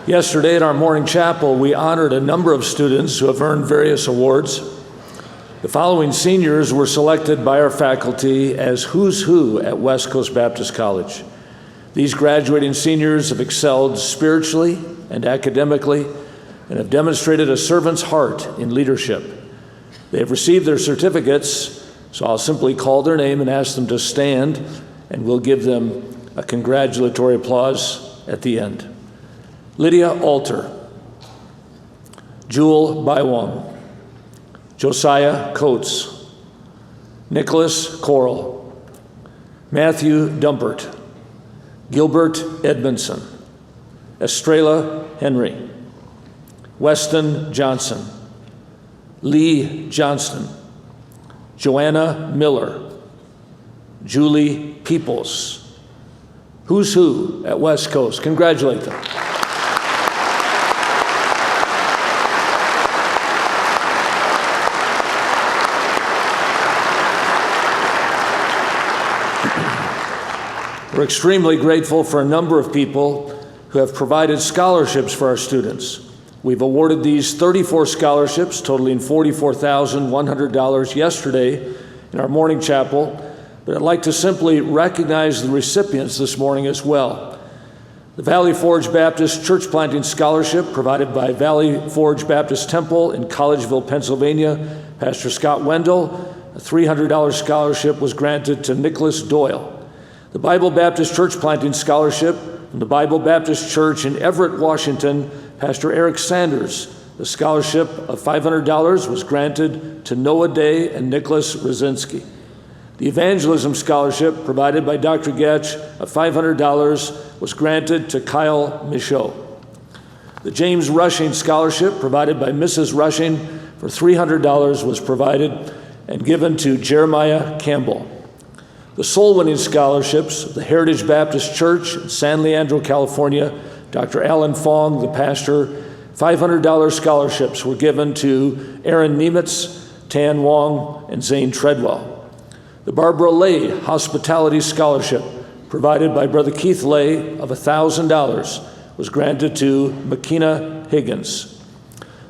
Yesterday at our morning chapel, we honored a number of students who have earned various awards. The following seniors were selected by our faculty as who's who at West Coast Baptist College. These graduating seniors have excelled spiritually and academically and have demonstrated a servant's heart in leadership. They have received their certificates, so I'll simply call their name and ask them to stand, and we'll give them a congratulatory applause at the end. Lydia Alter, Jewel Baiwong, Josiah Coates, Nicholas Coral, Matthew Dumpert, Gilbert Edmondson, Estrella Henry, Weston Johnson, Lee Johnston, Joanna Miller, Julie Peoples. Who's who at West Coast? Congratulate them. We're extremely grateful for a number of people who have provided scholarships for our students. We've awarded these 34 scholarships totaling $44,100 yesterday in our morning chapel, but I'd like to simply recognize the recipients this morning as well. The Valley Forge Baptist Church Planting Scholarship provided by Valley Forge Baptist Temple in Collegeville, Pennsylvania, Pastor Scott Wendell. A $300 scholarship was granted to Nicholas Doyle. The Bible Baptist Church Planting Scholarship from the Bible Baptist Church in Everett, Washington, Pastor Eric Sanders. The scholarship of $500 was granted to Noah Day and Nicholas Rosinski. The Evangelism Scholarship provided by Dr. Getch of $500 was granted to Kyle Michaud. The James Rushing Scholarship provided by Mrs. Rushing for $300 was provided and given to Jeremiah Campbell. The Soul Winning Scholarships of the Heritage Baptist Church in San Leandro, California, Dr. Alan Fong, the pastor, $500 scholarships were given to Aaron Nemitz, Tan Wong, and Zane Treadwell. The Barbara Lay Hospitality Scholarship, provided by Brother Keith Lay of $1,000, was granted to Makina Higgins.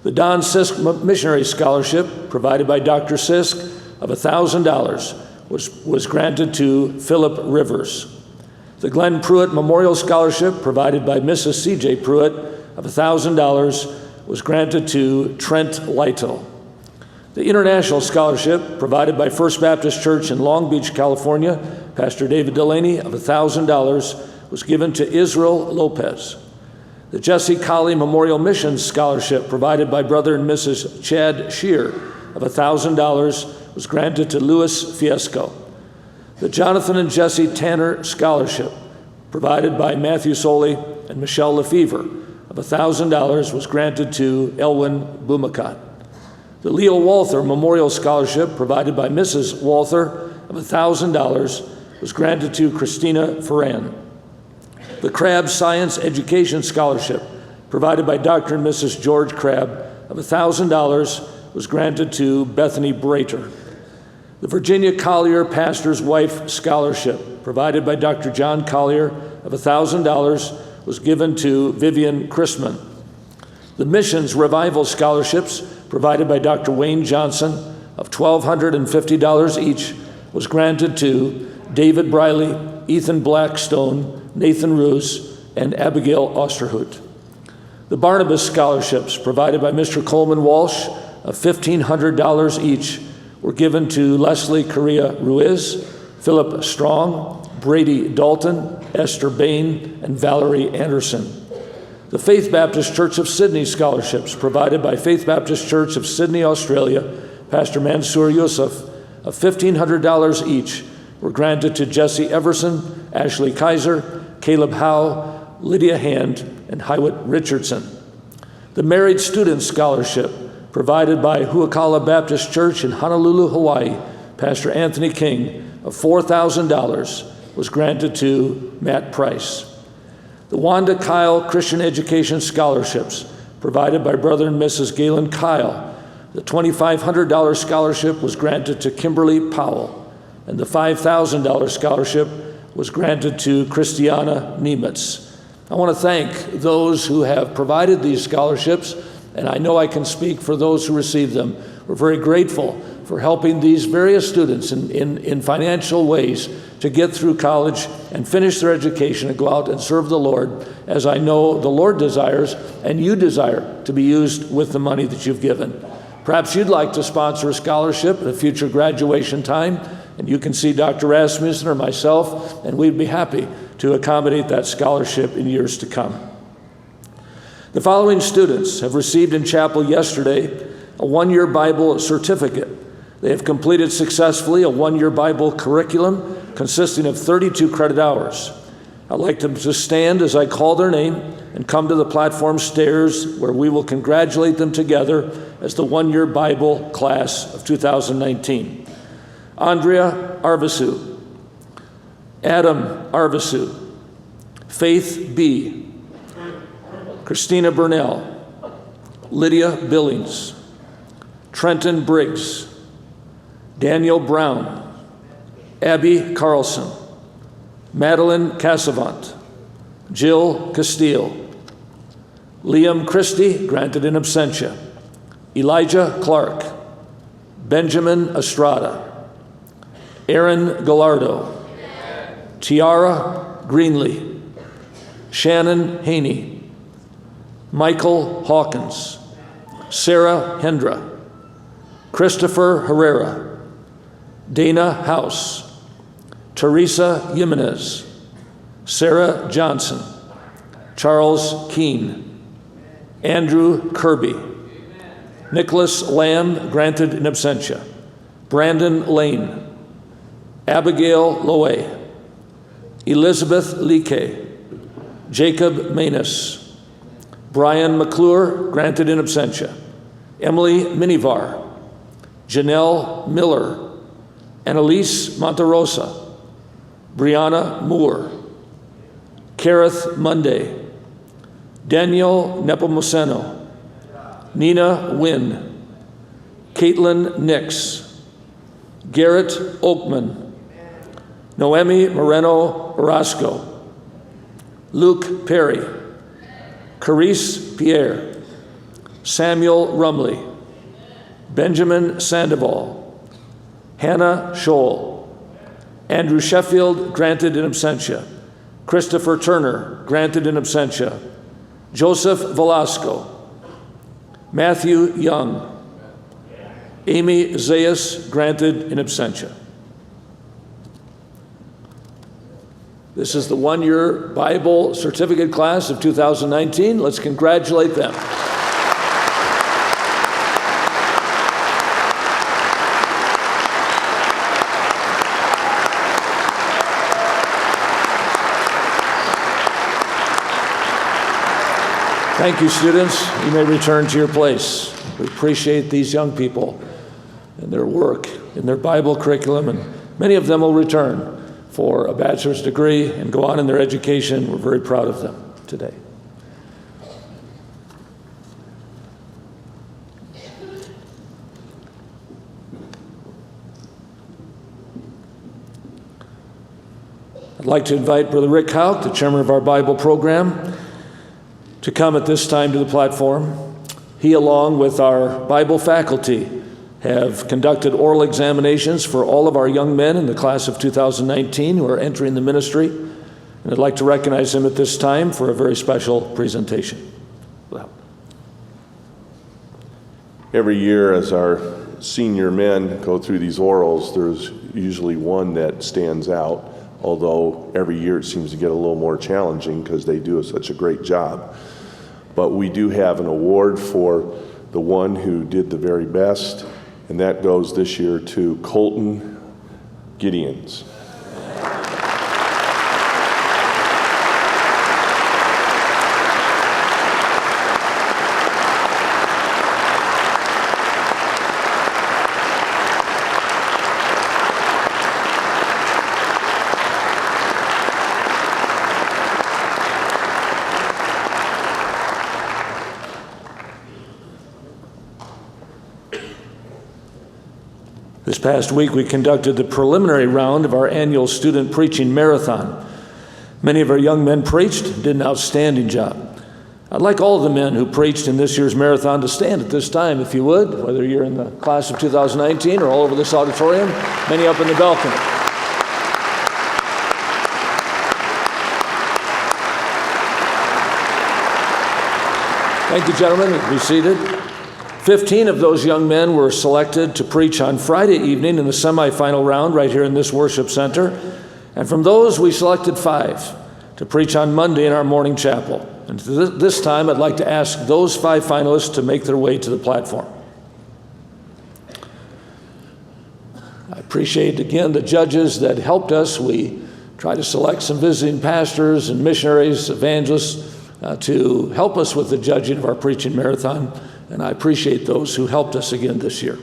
The Don Sisk Missionary Scholarship, provided by Dr. Sisk of $1,000, was granted to Philip Rivers. The Glenn Pruitt Memorial Scholarship, provided by Mrs. C.J. Pruitt of $1,000, was granted to Trent Lytle. The International Scholarship, provided by First Baptist Church in Long Beach, California, Pastor David Delaney of $1,000, was given to Israel Lopez. The Jesse Colley Memorial Missions Scholarship, provided by Brother and Mrs. Chad Shear of $1,000, was granted to Louis Fiesco. The Jonathan and Jesse Tanner Scholarship, provided by Matthew Soley and Michelle Lefevre of $1,000, was granted to Elwin Bumacott. The Leo Walther Memorial Scholarship, provided by Mrs. Walther of $1,000, was granted to Christina Ferran. The Crabb Science Education Scholarship, provided by Dr. and Mrs. George Crabb of $1,000, was granted to Bethany Brater. The Virginia Collier Pastor's Wife Scholarship, provided by Dr. John Collier of $1,000, was given to Vivian Chrisman. The Missions Revival Scholarships, provided by Dr. Wayne Johnson of $1,250 each, was granted to David Briley, Ethan Blackstone, Nathan Roos, and Abigail Osterhout. The Barnabas Scholarships, provided by Mr. Coleman Walsh of $1,500 each, were given to Leslie Correa Ruiz, Philip Strong, Brady Dalton, Esther Bain, and Valerie Anderson. The Faith Baptist Church of Sydney Scholarships, provided by Faith Baptist Church of Sydney, Australia, Pastor Mansour Yusuf, of $1,500 each, were granted to Jesse Everson, Ashley Kaiser, Caleb Howe, Lydia Hand, and Hiwat Richardson. The Married Student Scholarship, provided by Huakala Baptist Church in Honolulu, Hawaii, Pastor Anthony King of $4,000, was granted to Matt Price. The Wanda Kyle Christian Education Scholarships, provided by Brother and Mrs. Galen Kyle. The $2,500 scholarship was granted to Kimberly Powell, and the $5,000 scholarship was granted to Christiana Nemitz. I want to thank those who have provided these scholarships, and I know I can speak for those who receive them. We're very grateful for helping these various students in financial ways to get through college and finish their education and go out and serve the Lord, as I know the Lord desires and you desire to be used with the money that you've given. Perhaps you'd like to sponsor a scholarship at a future graduation time, and you can see Dr. Rasmussen or myself, and we'd be happy to accommodate that scholarship in years to come. The following students have received in chapel yesterday a one-year Bible certificate. They have completed successfully a one-year Bible curriculum consisting of 32 credit hours. I'd like them to stand as I call their name and come to the platform stairs, where we will congratulate them together as the one-year Bible class of 2019. Andrea Arvisu, Adam Arvisu, Faith B., Christina Burnell, Lydia Billings, Trenton Briggs, Daniel Brown, Abby Carlson, Madeline Cassavant, Jill Castile, Liam Christie, granted in absentia, Elijah Clark, Benjamin Estrada, Aaron Gallardo, Tiara Greenlee, Shannon Haney, Michael Hawkins, Sarah Hendra, Christopher Herrera, Dana House, Teresa Jimenez, Sarah Johnson, Charles Keene, Andrew Kirby, Nicholas Lamb, granted in absentia, Brandon Lane, Abigail Lowe, Elizabeth Leakey, Jacob Manus, Brian McClure, granted in absentia, Emily Minivar, Janelle Miller, Annalise Monterosa, Brianna Moore, Kareth Monday, Daniel Nepomuceno, Nina Wynn, Caitlin Nix, Garrett Oakman, Noemi Moreno Orozco, Luke Perry, Carice Pierre, Samuel Rumley, Benjamin Sandoval, Hannah Scholl, Andrew Sheffield, granted in absentia, Christopher Turner, granted in absentia, Joseph Velasco, Matthew Young, Amy Zayas, granted in absentia. This is the one-year Bible certificate class of 2019. Let's congratulate them. Thank you, students. You may return to your place. We appreciate these young people and their work in their Bible curriculum, and many of them will return for a bachelor's degree and go on in their education. We're very proud of them today. I'd like to invite Brother Rick Houck, the chairman of our Bible program, to come at this time to the platform. He, along with our Bible faculty, have conducted oral examinations for all of our young men in the class of 2019 who are entering the ministry. And I'd like to recognize him at this time for a very special presentation. Well. Every year as our senior men go through these orals, there's usually one that stands out, although every year it seems to get a little more challenging because they do such a great job. But we do have an award for the one who did the very best, and that goes this year to Colton Gideons. This past week, we conducted the preliminary round of our annual student preaching marathon. Many of our young men preached and did an outstanding job. I'd like all of the men who preached in this year's marathon to stand at this time, if you would, whether you're in the class of 2019 or all over this auditorium, many up in the balcony. Thank you, gentlemen. Be seated. 15 of those young men were selected to preach on Friday evening in the semifinal round right here in this worship center. And from those, we selected 5 to preach on Monday in our morning chapel. And this time, I'd like to ask those 5 finalists to make their way to the platform. I appreciate, again, the judges that helped us. We try to select some visiting pastors and missionaries, evangelists, to help us with the judging of our preaching marathon. And I appreciate those who helped us again this year.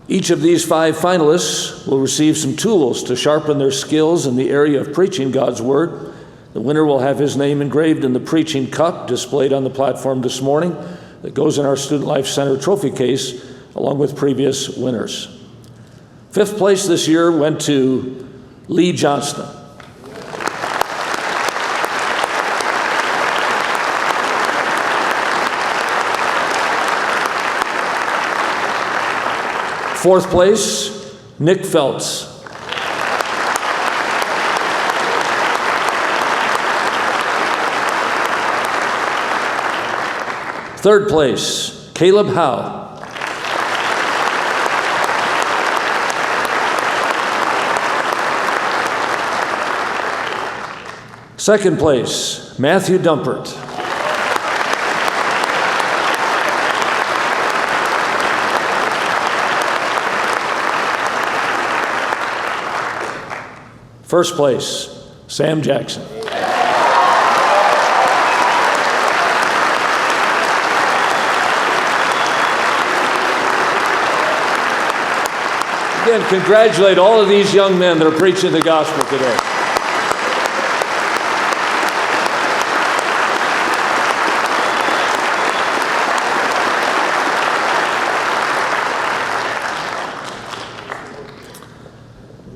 Each of these 5 finalists will receive some tools to sharpen their skills in the area of preaching God's Word. The winner will have his name engraved in the preaching cup displayed on the platform this morning that goes in our Student Life Center trophy case, along with previous winners. 5th place this year went to Lee Johnston. Fourth place, Nick Phelps. Third place, Caleb Howe. Second place, Matthew Dumpert. First place, Sam Jackson. Again, congratulate all of these young men that are preaching the gospel today.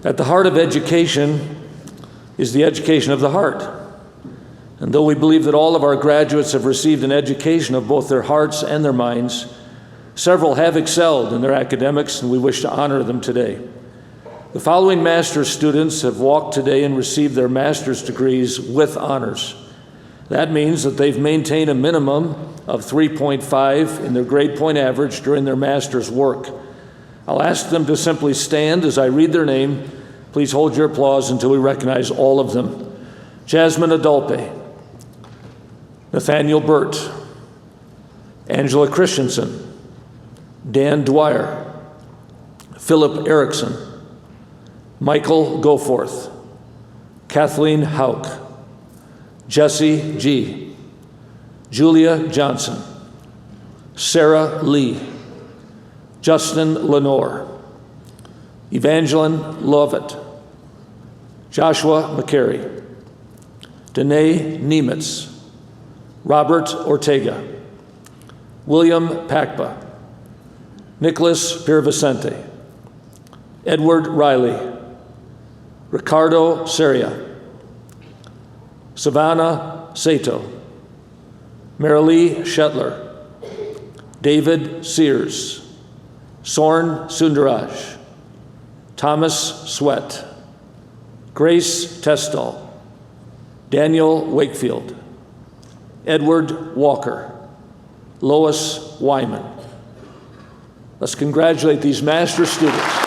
At the heart of education is the education of the heart. And though we believe that all of our graduates have received an education of both their hearts and their minds, several have excelled in their academics, and we wish to honor them today. The following master's students have walked today and received their master's degrees with honors. That means that they've maintained a minimum of 3.5 in their grade point average during their master's work. I'll ask them to simply stand as I read their name. Please hold your applause until we recognize all of them. Jasmine Adolpe, Nathaniel Burt, Angela Christensen, Dan Dwyer, Philip Erickson, Michael Goforth, Kathleen Hauk, Jesse G., Julia Johnson, Sarah Lee, Justin Lenore, Evangeline Lovett, Joshua McCary, Danae Nemitz, Robert Ortega, William Pakpa, Nicholas Piervicente, Edward Riley, Ricardo Seria, Savannah Sato, Marilee Shetler, David Sears, Sorn Sundaraj, Thomas Sweat, Grace Testall, Daniel Wakefield, Edward Walker, Lois Wyman. Let's congratulate these master students.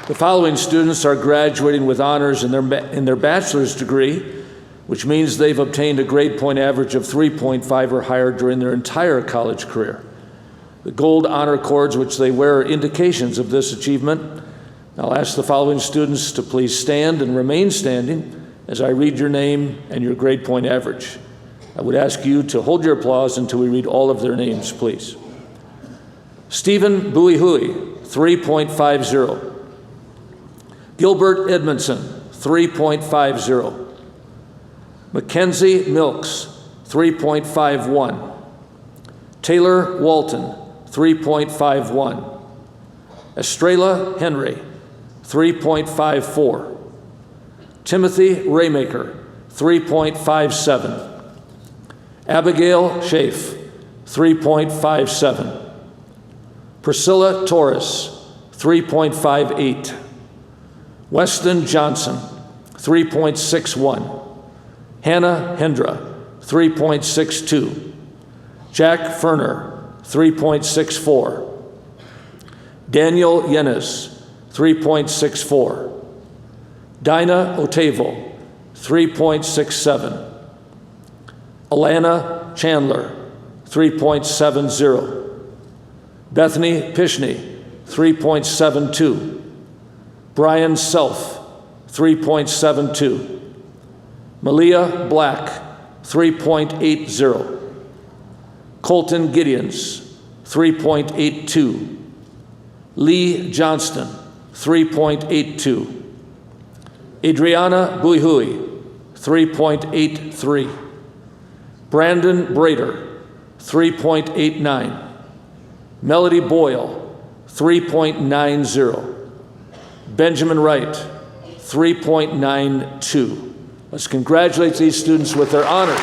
The following students are graduating with honors in their bachelor's degree, which means they've obtained a grade point average of 3.5 or higher during their entire college career. The gold honor cords which they wear are indications of this achievement. I'll ask the following students to please stand and remain standing as I read your name and your grade point average. I would ask you to hold your applause until we read all of their names, please. Stephen Buihui, 3.50. Gilbert Edmondson, 3.50. Mackenzie Milks, 3.51. Taylor Walton, 3.51. Estrella Henry, 3.54. Timothy Raymaker, 3.57. Abigail Schaaf, 3.57. Priscilla Torres, 3.58. Weston Johnson, 3.61. Hannah Hendra, 3.62. Jack Ferner, 3.64. Daniel Yenes, 3.64. Dinah Otavo, 3.67. Alana Chandler, 3.70. Bethany Pishney, 3.72. Brian Self, 3.72. Malia Black, 3.80. Colton Gideons, 3.82. Lee Johnston, 3.82. Adriana Buihui, 3.83. Brandon Brader, 3.89. Melody Boyle, 3.90. Benjamin Wright, 3.92. Let's congratulate these students with their honors.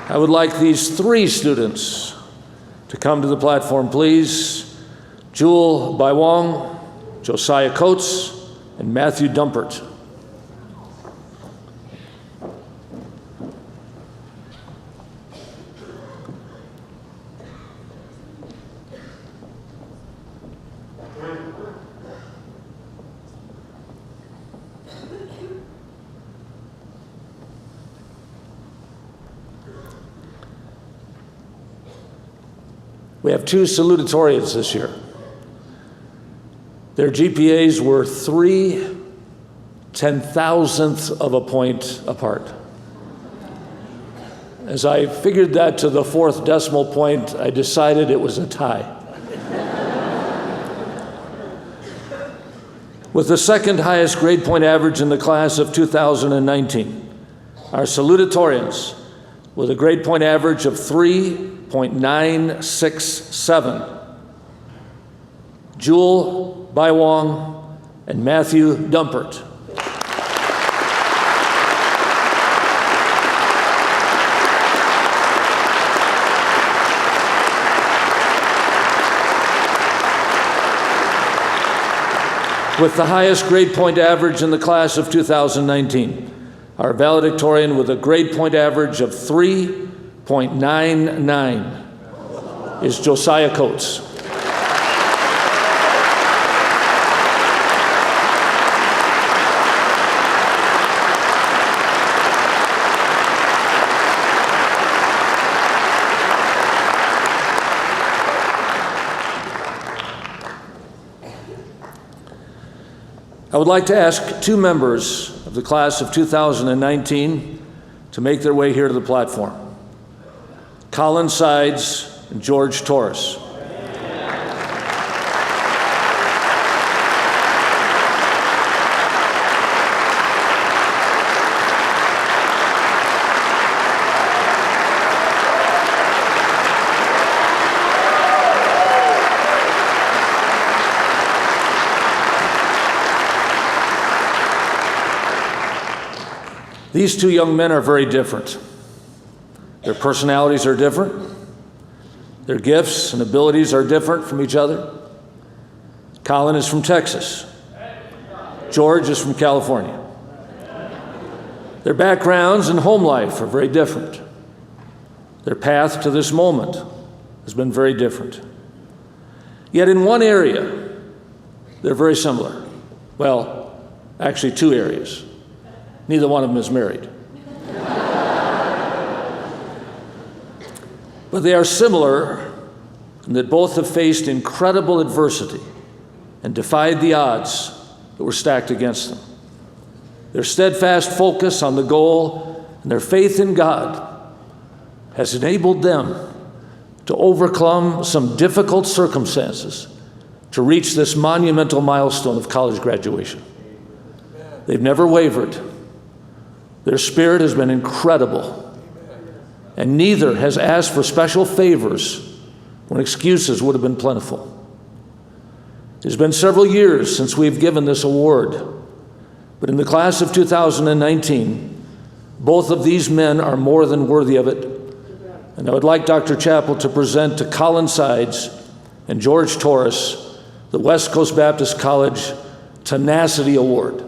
I would like these three students to come to the platform, please. Jewel Baiwong, Josiah Coates, and Matthew Dumpert. We have two salutatorians this year. Their GPAs were 3/10,000ths of a point apart. As I figured that to the fourth decimal point, I decided it was a tie. With the second highest grade point average in the class of 2019, our salutatorians with a grade point average of 3.967, Jewel Baiwong and Matthew Dumpert. With the highest grade point average in the class of 2019, our valedictorian with a grade point average of 3.99 is Josiah Coates. I would like to ask two members of the class of 2019 to make their way here to the platform. Colin Sides and George Torres. These two young men are very different. Their personalities are different. Their gifts and abilities are different from each other. Colin is from Texas. George is from California. Their backgrounds and home life are very different. Their path to this moment has been very different. Yet in one area, they're very similar. Well, actually two areas. Neither one of them is married. But they are similar in that both have faced incredible adversity and defied the odds that were stacked against them. Their steadfast focus on the goal and their faith in God has enabled them to overcome some difficult circumstances to reach this monumental milestone of college graduation. They've never wavered. Their spirit has been incredible, and neither has asked for special favors when excuses would have been plentiful. It has been several years since we've given this award, but in the class of 2019, both of these men are more than worthy of it. And I would like Dr. Chappell to present to Colin Sides and George Torres the West Coast Baptist College Tenacity Award.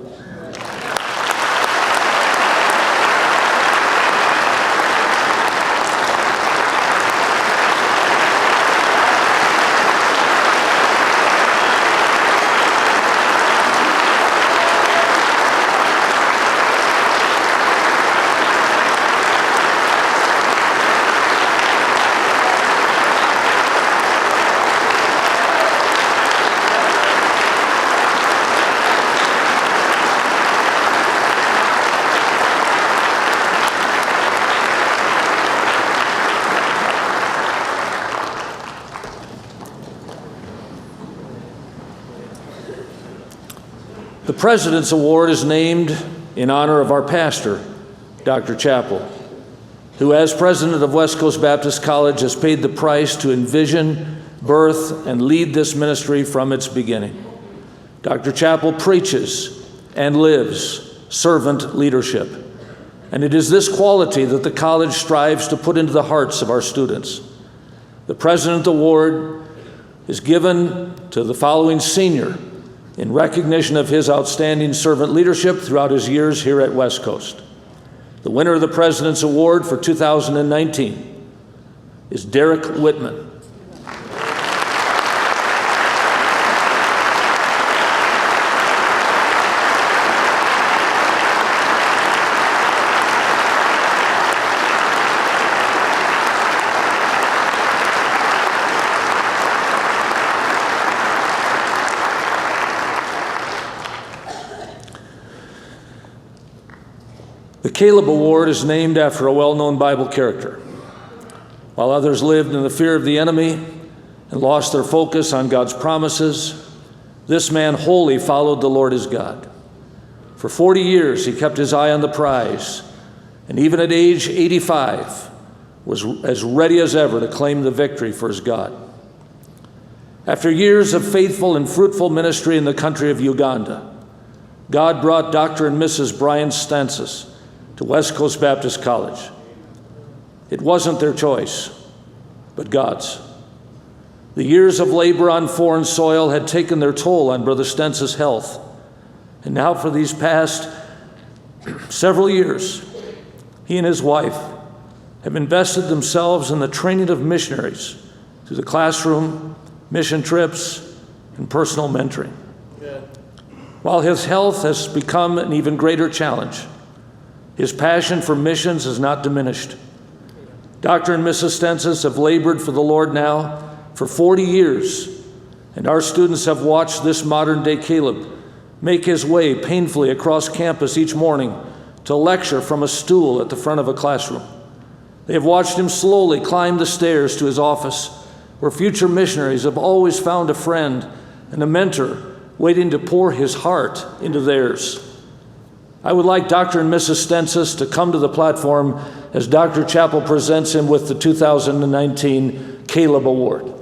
The President's Award is named in honor of our pastor, Dr. Chappell, who as president of West Coast Baptist College has paid the price to envision, birth, and lead this ministry from its beginning. Dr. Chappell preaches and lives servant leadership, and it is this quality that the college strives to put into the hearts of our students. The President's Award is given to the following senior in recognition of his outstanding servant leadership throughout his years here at West Coast. The winner of the President's Award for 2019 is Derek Whitman. The Caleb Award is named after a well-known Bible character. While others lived in the fear of the enemy and lost their focus on God's promises, this man wholly followed the Lord his God. For 40 years, he kept his eye on the prize, and even at age 85, was as ready as ever to claim the victory for his God. After years of faithful and fruitful ministry in the country of Uganda, God brought Dr. and Mrs. Brian Stensis to West Coast Baptist College. It wasn't their choice, but God's. The years of labor on foreign soil had taken their toll on Brother Stensis' health, and now for these past several years, he and his wife have invested themselves in the training of missionaries through the classroom, mission trips, and personal mentoring. While his health has become an even greater challenge, his passion for missions has not diminished. Dr. and Mrs. Stensis have labored for the Lord now for 40 years, and our students have watched this modern-day Caleb make his way painfully across campus each morning to lecture from a stool at the front of a classroom. They have watched him slowly climb the stairs to his office, where future missionaries have always found a friend and a mentor waiting to pour his heart into theirs. I would like Dr. and Mrs. Stensis to come to the platform as Dr. Chappell presents him with the 2019 Caleb Award.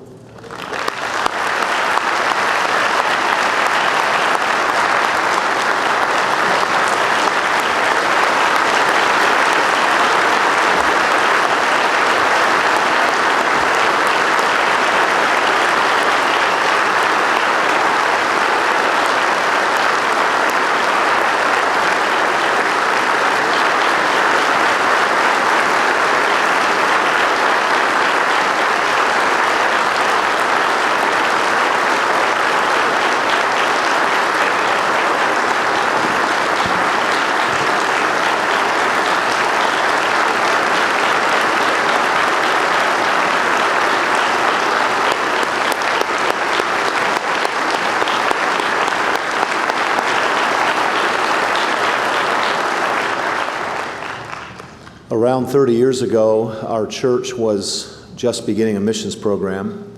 Around 30 years ago, our church was just beginning a missions program,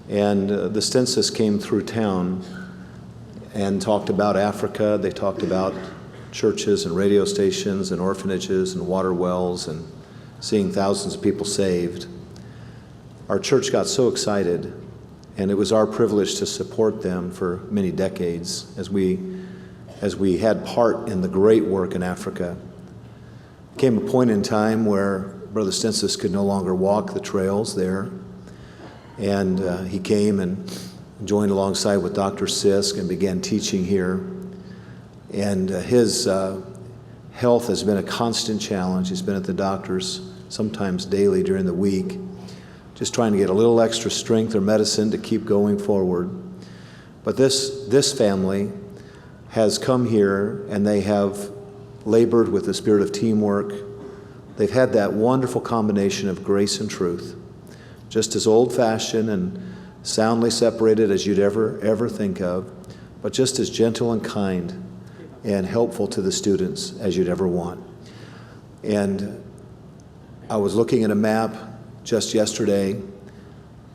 and the census came through town and talked about Africa. They talked about churches and radio stations and orphanages and water wells and seeing thousands of people saved. Our church got so excited, and it was our privilege to support them for many decades as we had part in the great work in Africa. Came a point in time where Brother Stensis could no longer walk the trails there, and he came and joined alongside with Dr. Sisk and began teaching here. And his health has been a constant challenge. He's been at the doctor's sometimes daily during the week, just trying to get a little extra strength or medicine to keep going forward. But this family has come here, and they have labored with the spirit of teamwork. They've had that wonderful combination of grace and truth, just as old-fashioned and soundly separated as you'd ever think of, but just as gentle and kind and helpful to the students as you'd ever want. And I was looking at a map just yesterday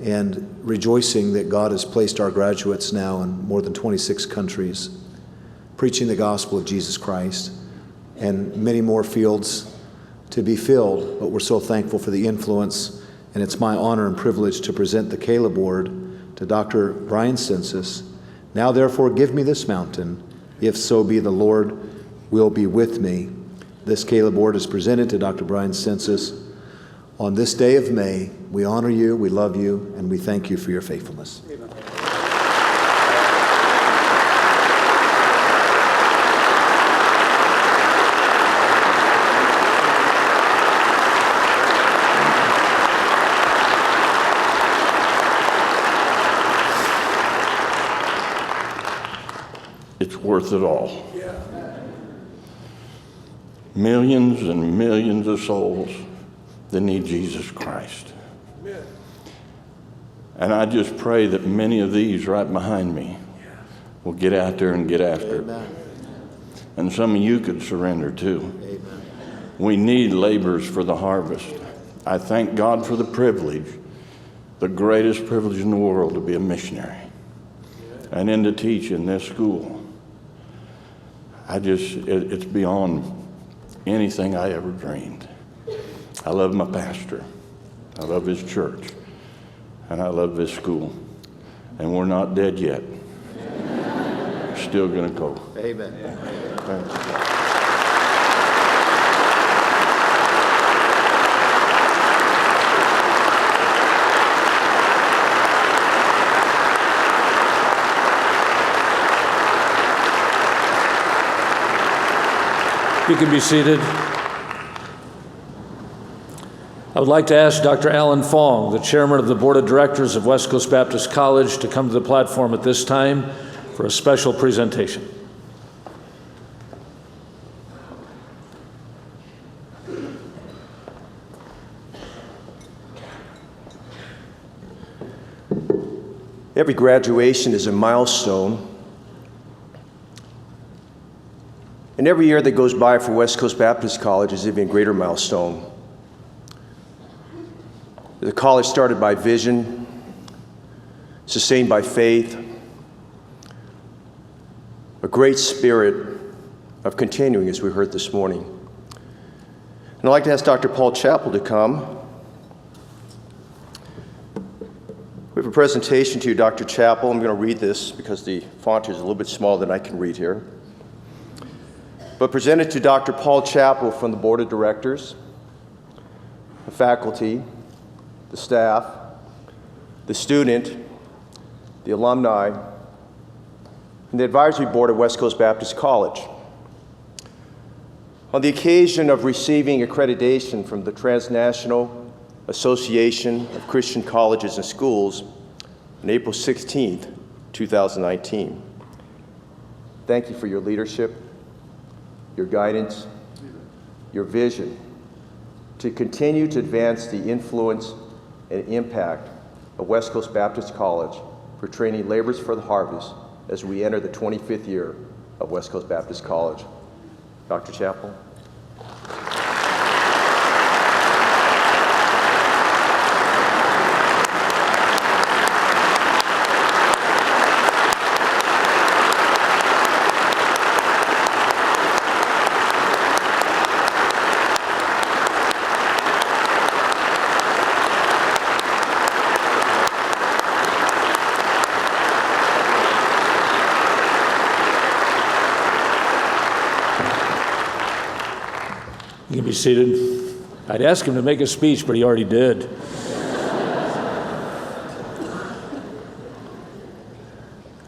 and rejoicing that God has placed our graduates now in more than 26 countries, preaching the gospel of Jesus Christ, and many more fields to be filled. But we're so thankful for the influence, and it's my honor and privilege to present the Caleb Award to Dr. Brian Stensis. Now therefore give me this mountain, if so be the Lord will be with me. This Caleb Award is presented to Dr. Brian Stensis. On this day of May, we honor you, we love you, and we thank you for your faithfulness. Amen. It's worth it all. Millions and millions of souls that need Jesus Christ. And I just pray that many of these right behind me will get out there and get after it. And some of you could surrender too. Amen. We need laborers for the harvest. I thank God for the privilege, the greatest privilege in the world, to be a missionary and then to teach in this school. It's beyond anything I ever dreamed. I love my pastor. I love his church. And I love this school. And we're not dead yet. Still going to go. Amen. Thank you. You can be seated. I would like to ask Dr. Alan Fong, the chairman of the board of directors of West Coast Baptist College, to come to the platform at this time for a special presentation. Every graduation is a milestone. And every year that goes by for West Coast Baptist College is even a greater milestone. The college started by vision, sustained by faith, a great spirit of continuing, as we heard this morning. And I'd like to ask Dr. Paul Chappell to come. We have a presentation to you, Dr. Chappell. I'm going to read this because the font is a little bit smaller than I can read here. But presented to Dr. Paul Chappell from the board of directors, the faculty, the staff, the student, the alumni, and the advisory board of West Coast Baptist College. On the occasion of receiving accreditation from the Transnational Association of Christian Colleges and Schools on April 16th, 2019. Thank you for your leadership, your guidance, your vision to continue to advance the influence and impact of West Coast Baptist College for training laborers for the harvest as we enter the 25th year of West Coast Baptist College. Dr. Chappell. You can be seated. I'd ask him to make a speech, but he already did.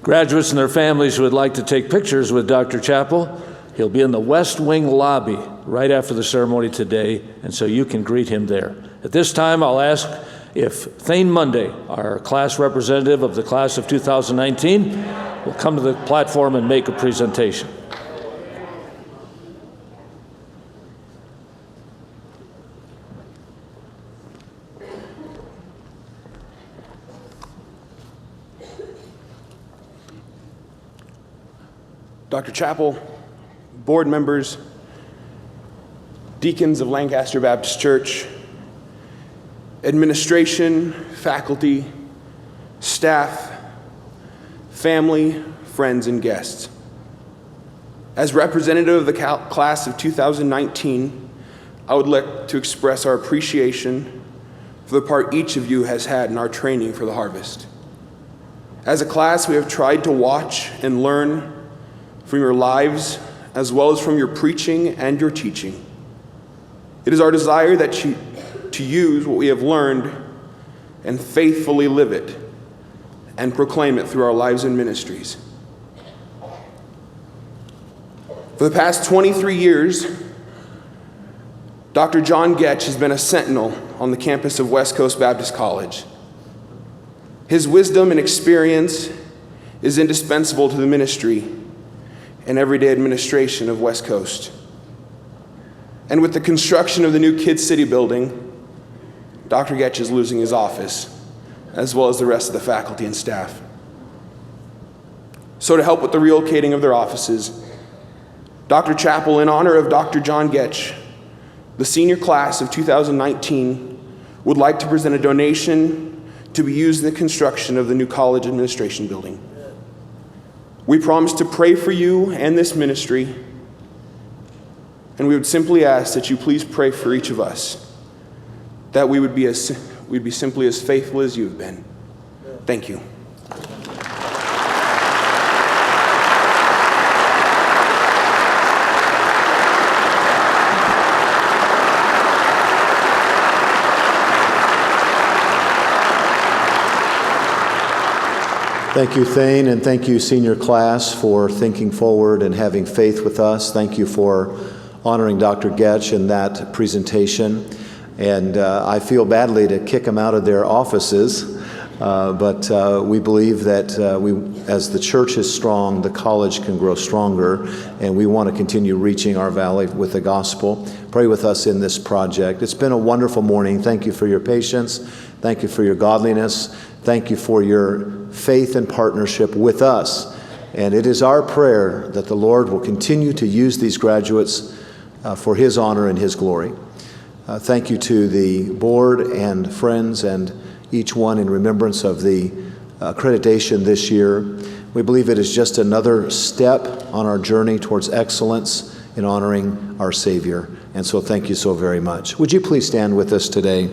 Graduates and their families who would like to take pictures with Dr. Chappell, he'll be in the West Wing lobby right after the ceremony today, and so you can greet him there. At this time, I'll ask if Thane Monday, our class representative of the class of 2019, will come to the platform and make a presentation. Dr. Chappell, board members, deacons of Lancaster Baptist Church, administration, faculty, staff, family, friends, and guests. As representative of the class of 2019, I would like to express our appreciation for the part each of you has had in our training for the harvest. As a class, we have tried to watch and learn from your lives, as well as from your preaching and your teaching. It is our desire that to use what we have learned and faithfully live it and proclaim it through our lives and ministries. For the past 23 years, Dr. John Getch has been a sentinel on the campus of West Coast Baptist College. His wisdom and experience is indispensable to the ministry and everyday administration of West Coast. And with the construction of the new Kid City building, Dr. Getch is losing his office, as well as the rest of the faculty and staff. So to help with the relocating of their offices, Dr. Chappell, in honor of Dr. John Getch, the senior class of 2019, would like to present a donation to be used in the construction of the new college administration building. We promise to pray for you and this ministry, and we would simply ask that you please pray for each of us, that we'd be simply as faithful as you've been. Thank you. Thank you, Thane, and thank you, senior class, for thinking forward and having faith with us. Thank you for honoring Dr. Getch in that presentation. And I feel badly to kick them out of their offices, but we believe that as the church is strong, the college can grow stronger, and we want to continue reaching our valley with the gospel. Pray with us in this project. It's been a wonderful morning. Thank you for your patience. Thank you for your godliness. Thank you for your faith and partnership with us. And it is our prayer that the Lord will continue to use these graduates for His honor and His glory. Thank you to the board and friends and each one in remembrance of the accreditation this year. We believe it is just another step on our journey towards excellence in honoring our Savior. And so thank you so very much. Would you please stand with us today?